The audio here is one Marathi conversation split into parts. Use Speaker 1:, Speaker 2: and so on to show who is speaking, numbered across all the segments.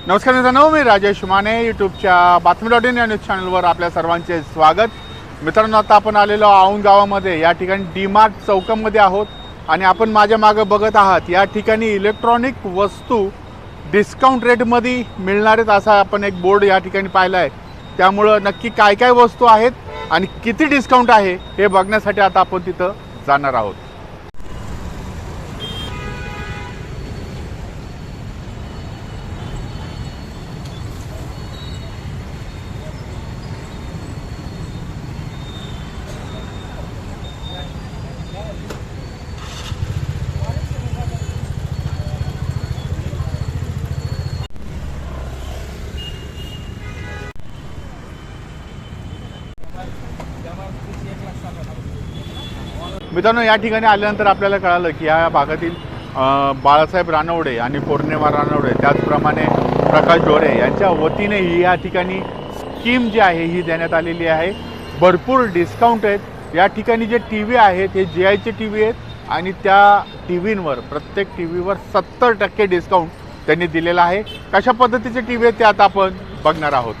Speaker 1: नमस्कार मित्रांनो, मी राजेश माने यूट्यूबच्या बातमी.इन या न्यूज चॅनलवर आपल्या सर्वांचे स्वागत. मित्रांनो, आता आपण आलेलो औंध गावामध्ये या ठिकाणी डी-मार्ट चौकामध्ये आहोत आणि आपण माझ्या मागे बघत आहात या ठिकाणी इलेक्ट्रॉनिक वस्तू डिस्काउंट रेटमध्ये मिळणार आहेत असा आपण एक बोर्ड या ठिकाणी पाहिला आहे. त्यामुळं नक्की काय काय वस्तू आहेत आणि किती डिस्काउंट आहे हे बघण्यासाठी आता आपण तिथं जाणार आहोत. मित्रांनो, या ठिकाणी आल्यानंतर आपल्याला कळालं की या भागातील बाळासाहेब रानवडे आणि पौर्णिमा रानवडे त्याचप्रमाणे प्रकाश ढोरे यांच्या वतीने ही या ठिकाणी स्कीम जी आहे ही देण्यात आलेली आहे. भरपूर डिस्काउंट आहेत. या ठिकाणी जे टी व्ही आहेत हे GIचे टी व्ही आहेत आणि त्या टी व्हींवर प्रत्येक टी व्हीवर 70% डिस्काउंट त्यांनी दिलेला आहे. कशा पद्धतीचे टी व्ही आहेत ते आता आपण बघणार आहोत.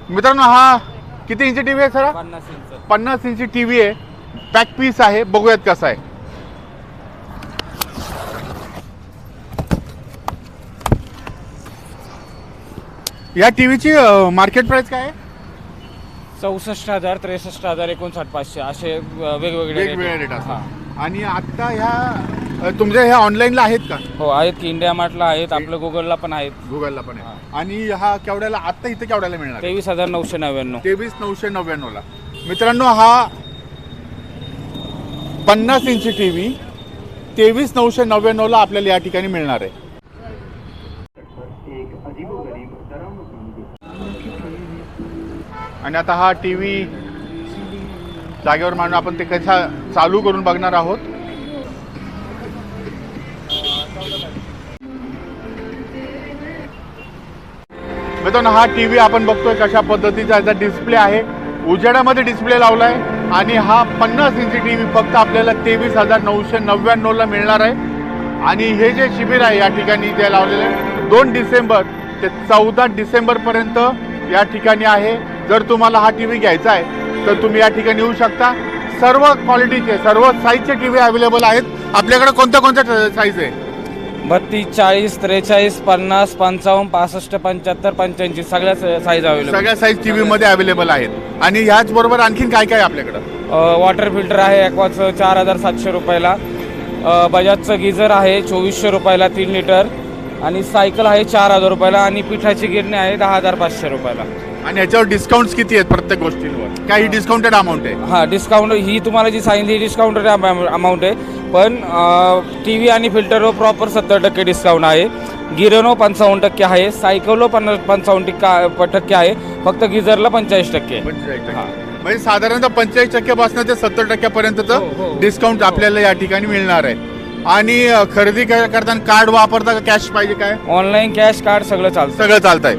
Speaker 1: मित्रांनो, हा किती इंची टी व्ही आहे सर? 50 इंची टी व्ही आहे. पॅक पीस आहे, बघूयात कसा आहे. या टीव्हीची मार्केट प्राइस काय आहे?
Speaker 2: 64,000, 63,000, 59,500 असे वेगवेगळे
Speaker 1: रेट असतात. आणि आता ह्या तुमच्या ह्या ऑनलाईनला आहेत का?
Speaker 2: हो आहेत की, इंडिया मार्टला आहेत, आपलं गुगलला पण आहेत.
Speaker 1: गुगलला पण आहे. आणि हा केवढ्याला आता इथं केवढ्याला मिळणार?
Speaker 2: 23,999.
Speaker 1: 23,999 ला. मित्रांनो, हा 50 इंची टी व्ही 23,999 ला आपल्याला या ठिकाणी मिळणार आहे. आणि आता हा टी व्ही जागेवर मांडून आपण ते कशा चालू करून बघणार आहोत. मित्रांनो, हा टी व्ही आपण बघतोय कशा पद्धतीचा याचा डिस्प्ले आहे. उजेडामध्ये डिस्प्ले लावलाय आणि हा 50 इंची टी व्ही फक्त आपल्याला 23,999 ला मिळणार आहे. आणि हे जे शिबिर आहे या ठिकाणी जे लावलेलं आहे 2 डिसेंबर ते 14 डिसेंबर पर्यंत या ठिकाणी आहे. जर तुम्हाला हा टी व्ही घ्यायचा आहे तर तुम्ही या ठिकाणी येऊ शकता. सर्व क्वालिटीचे सर्व साईजचे टी व्ही अवेलेबल आहेत. आपल्याकडे कोणत्या कोणत्या साईज आहे?
Speaker 2: 32, 40, 43, 50, 55, 65, 75, 85 सगळ्या साईज अवेलेबल.
Speaker 1: सगळ्या साईज टी व्हीमध्ये अवेलेबल आहेत. आणि ह्याच बरोबर आणखीन काय काय आपल्याकडं?
Speaker 2: वॉटर फिल्टर आहे ॲक्वाचं 4,700 रुपयाला. बजाजचं गिझर आहे 2,400 रुपयाला 3 लिटर. आणि सायकल आहे 4,000 रुपयाला. आणि पिठाची गिरणी आहे 10,500 रुपयाला.
Speaker 1: आणि याच्यावर डिस्काउंट्स किती आहेत प्रत्येक गोष्टींवर? काही डिस्काउंटेड अमाऊंट आहे?
Speaker 2: हां, डिस्काउंट ही तुम्हाला जी सांगितली डिस्काउंटेड अमाऊंट आहे. पण टी व्ही आणि फिल्टरवर प्रॉपर 70% डिस्काउंट आहे. गिरणो 55% आहे. सायकलवर 55% आहे. फक्त गिझरला 45% आहे.
Speaker 1: म्हणजे साधारणतः 45% पासून ते 70% पर्यंतचं डिस्काउंट आपल्याला या ठिकाणी मिळणार आहे. आणि खरेदी करताना कार्ड वापरता का कॅश पाहिजे? काय
Speaker 2: ऑनलाईन, कॅश, कार्ड सगळं चालतं?
Speaker 1: सगळं चालतंय.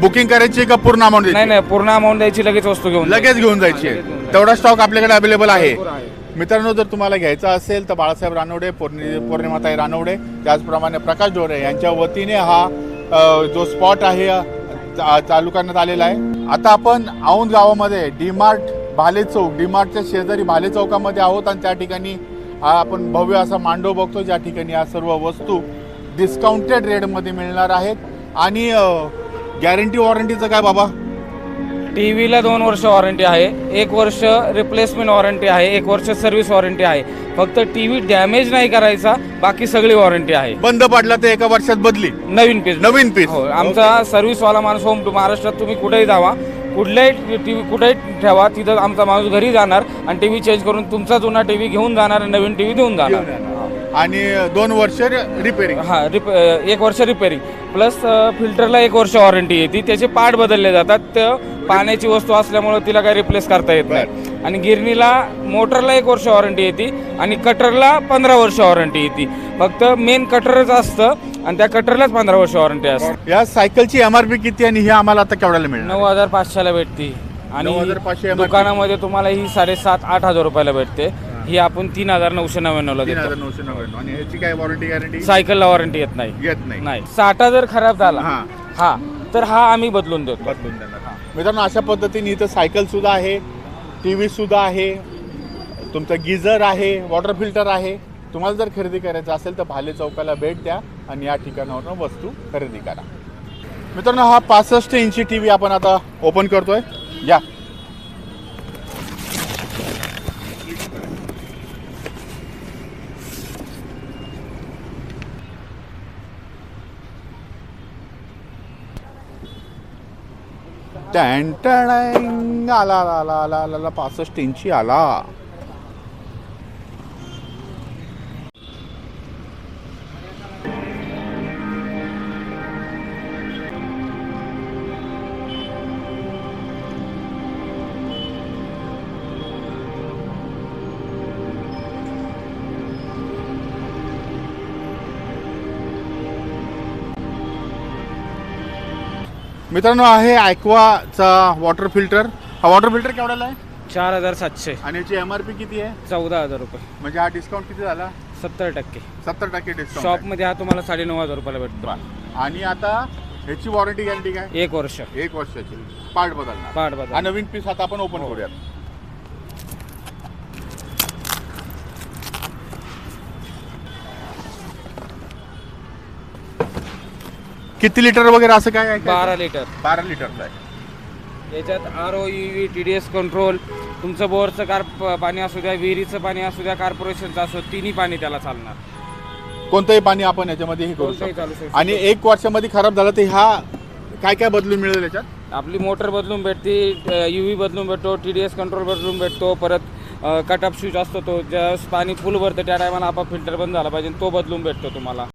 Speaker 1: बुकिंग करायची का पूर्ण अमाऊंट?
Speaker 2: नाही, पूर्ण अमाऊंट द्यायची, लगेच वस्तू
Speaker 1: लगेच घेऊन जायची आहे. तेवढा स्टॉक आपल्याकडे अवेलेबल आहे. मित्रांनो, जर तुम्हाला घ्यायचा असेल तर बाळासाहेब रानवडे, पौर्णिमाताई रानवडे, त्याचप्रमाणे प्रकाश ढोरे यांच्या वतीने हा जो स्पॉट आहे चालू करण्यात आलेला आहे. आता आपण औंध गावामध्ये डी-मार्ट भाले चौक, डी-मार्टच्या शेजारी भाले चौकामध्ये आहोत आणि त्या ठिकाणी हा आपण भव्य असा मांडव बघतो ज्या ठिकाणी या सर्व वस्तू डिस्काउंटेड रेटमध्ये मिळणार आहेत. आणि गॅरंटी वॉरंटीचं काय बाबा?
Speaker 2: टी व्हीला 2 वर्ष वॉरंटी आहे, 1 वर्ष रिप्लेसमेंट वॉरंटी आहे, 1 वर्ष सर्व्हिस वॉरंटी आहे. फक्त टी व्ही डॅमेज नाही करायचा, बाकी सगळी वॉरंटी आहे.
Speaker 1: बंद पडला तर 1 वर्षात बदली नवीन पीस.
Speaker 2: हो, आमचा सर्व्हिसवाला माणूस होम टू महाराष्ट्रात तुम्ही कुठेही जावा, कुठल्याही टी व्ही कुठेही ठेवा, तिथं आमचा माणूस घरी जाणार आणि टी व्ही चेंज करून तुमचा जुना टी व्ही घेऊन जाणार आणि नवीन टी व्ही देऊन जाणार.
Speaker 1: आणि 2 वर्ष रिपेअरिंग.
Speaker 2: हां, 1 वर्ष रिपेअरिंग प्लस फिल्टरला 1 वर्ष वॉरंटी येते. त्याचे पार्ट बदलले जातात. पाण्याची वस्तू असल्यामुळे तिला काही रिप्लेस करता येत नाही. आणि गिरणीला मोटरला 1 वर्ष वॉरंटी येते आणि कटरला 15 वर्ष वॉरंटी येते. फक्त मेन कटरच असतं आणि त्या कटरलाच 15 वर्ष वॉरंटी असते.
Speaker 1: या सायकलची MRP किती आणि ही आम्हाला आता केवढ्याला मिळणार?
Speaker 2: 9,500ला भेटते. आणि
Speaker 1: 9,500
Speaker 2: दुकानामध्ये तुम्हाला ही 7,500-8,000 रुपयाला भेटते. ही आपण 3,999 ला देतो.
Speaker 1: 3,999. आणि ह्याची काय वॉरंटी गॅरंटी?
Speaker 2: सायकलला वॉरंटी येत नाही. 60 जर खराब झाला, हा तर हा आम्ही बदलून देतो.
Speaker 1: बदलून देणार. मित्रांनो, अशा पद्धतीने इथं सायकल सुद्धा आहे, TV सुद्धा आहे, तुमचं गिझर आहे, वॉटर फिल्टर आहे. तुम्हाला जर खरेदी करायचं असेल तर भाले चौकाला भेट द्या आणि या ठिकाणावरून वस्तू खरेदी करा. मित्रांनो, हा 65 इंची TV आपण आता ओपन करतोय. या आला आला आला आला आला 65 इंची आला. मित्रांनो, आहे ॲक्वाचा वॉटर फिल्टर. हा वॉटर फिल्टर केवढ्याला आहे?
Speaker 2: 4,700.
Speaker 1: आणि याची MRP किती आहे?
Speaker 2: 14,000 रुपये.
Speaker 1: म्हणजे हा डिस्काउंट किती झाला?
Speaker 2: 70%.
Speaker 1: 70% डिस्काउंट.
Speaker 2: शॉपमध्ये हा तुम्हाला 9,500 रुपयाला भेटतो.
Speaker 1: आणि आता ह्याची वॉरंटी गॅरंटी काय?
Speaker 2: 1 वर्ष.
Speaker 1: 1 वर्षाची. पार्ट बदलणार.
Speaker 2: पार्ट बदल.
Speaker 1: हा नवीन पीस आता आपण ओपन करूयात. किती लिटर वगैरे असं काय आहे?
Speaker 2: 12 लिटर.
Speaker 1: 12 लिटरचा आहे.
Speaker 2: याच्यात RO, UV, TDS कंट्रोल, तुमचं बोरचं पाणी असू द्या, विहिरीचं पाणी असू द्या, कॉर्पोरेशनचं असो, तिन्ही पाणी त्याला चालणार.
Speaker 1: कोणतंही पाणी आपण याच्यामध्ये हे करू
Speaker 2: कोणतंही चालू
Speaker 1: शकतो.
Speaker 2: शकतो.
Speaker 1: आणि 1 वर्षामध्ये खराब झालं तर ह्या काय काय बदलून मिळेल याच्यात?
Speaker 2: आपली मोटर बदलून भेटते, UV बदलून भेटतो, TDS कंट्रोल बदलून भेटतो, परत कट ऑफ स्विच असतो, तो ज्यावेळेस पाणी फुल भरतं त्या टायमाला आपोआप फिल्टर बंद झाला पाहिजे, तो बदलून भेटतो तुम्हाला.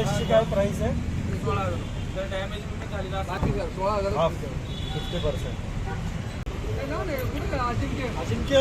Speaker 3: ची काय प्राइस आहे?
Speaker 2: 16,000. जर डॅमेज झालेला असेल
Speaker 3: 50%. अजिंक्य